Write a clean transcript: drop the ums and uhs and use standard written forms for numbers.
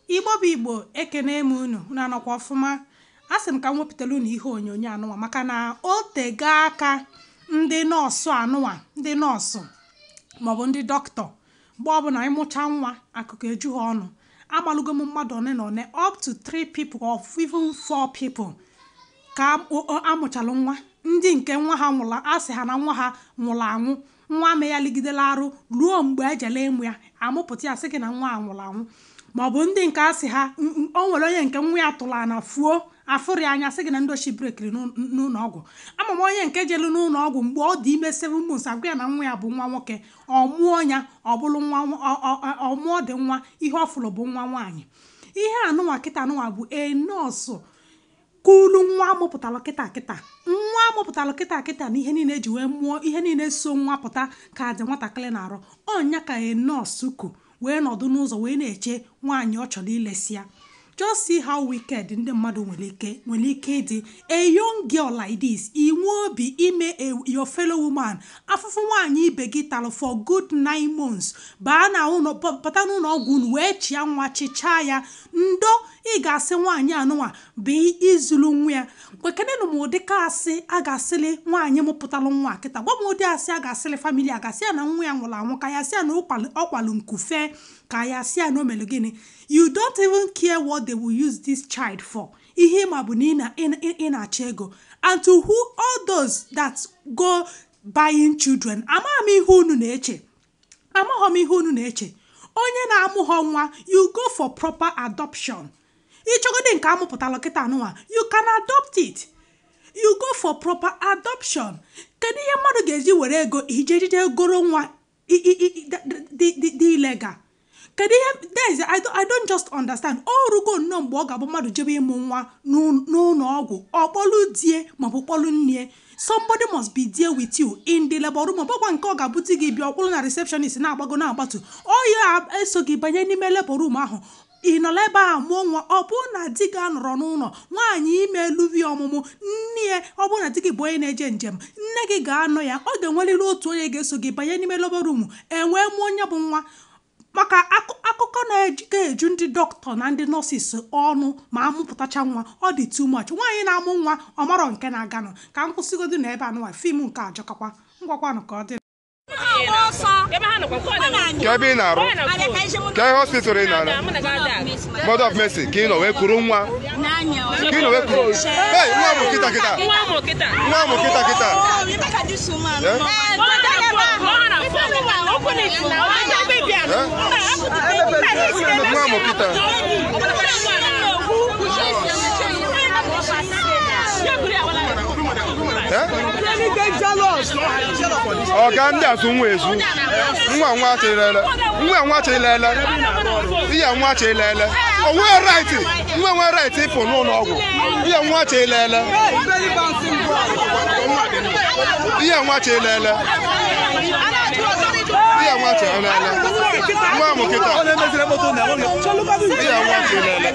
Igbo bụ Igbo ekene m unu na-anọkwa ọfụma. Asị m ka m wepụtara unu ihe onyonyo anụwa maka na o tego aka ndị nọọsụ anụwa, ndị nọọsụ maọbụ ndị dọkịta mgbe ọbụla ịmụcha nwa akụkọ eju ha ọnụ. Agbalụgo m mmadụ one na one up to 3 people or even 4 people ka amụchalụ nwa. Ndị nke nwa ha nwụla asị ha na nwa ha nwụrụ anwụ, nwa ame ya ligidela arụ ruo mgbe ejele ịmụ ya amụpụta ya sị gị na nwa a nwụrụ anwụ. Maọbụ ndị nke asị ha o nwere onye nke nwa ya tụla na fuo afụrị anya sị gị na ndochi brekiri n'ụlọ ọgwụ. Ama m onye nke jelu n'ụlọ ọgwụ mgbe ọ dị ime 7 months agwa ya na nwa ya bụ nwa nwoke, ọ mụọ ya ọ bụrụ nwa ọmụọ dị nwa ihe ọ fụrụ bụ nwa nwaanyị. Ihe anụnwa kịta anụnwa bụ nọọsụ kulu nwa amụpụtalụ kịta nwa amụpụtalụ kịta na ihe niile eji wee mụọ ihe niile so nwa pụta ka dị nwatakịrị na-arụ. Ọnya ka nọọsụ ku wee nọdụ n'ụzọ wee na-eche nwaanyị ọ chọrọ ilesịa. Just see how wicked ndị mmadụ nwere ike ịdị. A young girl like this, inwe obi ime your fellow woman afụfụ nwaanyị ibe gị talụ for good 9 months baa na bata n'ụlọ ọgwụ unu wee chịa nwa chịchaa ya. Ndo ị ga-asị nwaanyị anụnwa bụ izulu nwa ya. Kwekenenụ m ụdị ka asị a ga-asịlị nwaanyị mụpụtalụ nwa kịta. Gwa m ụdị asị a ga-asịlị famili a ga-asị ya na nwa ya nwụrụ anwụ, ka ya sị ya na ọkwalụ nkufe, ka ya sị ya na o mere gịnị. You don't even care what they will use this child for. Ihe ma bụ na ị na-achọ ego. And to who all those that go buying children, amaghị m ihe unu na-eche. Amaghị m ihe unu na-eche. Onye na-amụghọ nwa, you go for proper adoption. Ịchọgodi nke amụpụtalụ kịta anụnwa, you can adopt it. You go for proper adoption. Kedu ihe mmadụ ga-eji were ego ijejide goro nwa dị illegal? Kedu ihe there is I don't just understand. O rugo nnọọ mgbe ọ ga-abụ mmadụ jebe ịmụ nwa n'ụlọ ọgwụ ọkpọlụ die maọbụ kpọlụ nne. Somebody must be there with you in the labor room. Ọbụkwa nke ọ ga-abụti gị bịa ọkwụlụ na receptionist na-agbago na-agbatu. Ya eso gị banye n'ime labor room ahụ. Ị nọla ebe a mụọ nwa, ọ bụ na di gị anọrọ n'ụlọ nwaanyị ime luvi ọmụmụ nne ya, ọ bụ na di gị bụ onye na-eje njem, nne gị ga-anọ ya. Ọ ga-enwerịrị otu onye ga-eso gị banye n'ime labor room enwee mụọ onye bụ nwa. Maka akụkọ na-eju ndị dọkịta na ndị nọọsis ọnụ ma amụpụtacha nwa ọ dị too much. Nwaanyị na-amụ nwa ọ marọ nke na-aganụ. Ka m kwụsịgodu na ebe anụnwa fim nke ajọkakwa ngwakwanụ ka ọ dị. Ebe ị na-arụ ka ihe hospital ị na-arụ Mother of Mercy ka ị nọ wee kuru nwa ka ị nọ wee kuru nwa amụ kịta nwa amụ kịta nwa amụ kịta ọga ndị asụ nwa ezu nwa achịlele ihe nwa achịlele onwe right ịpụ n'ụlọ ọgwụ ihe nwa achịlele nwa amụ kịta ihe nwa achịlele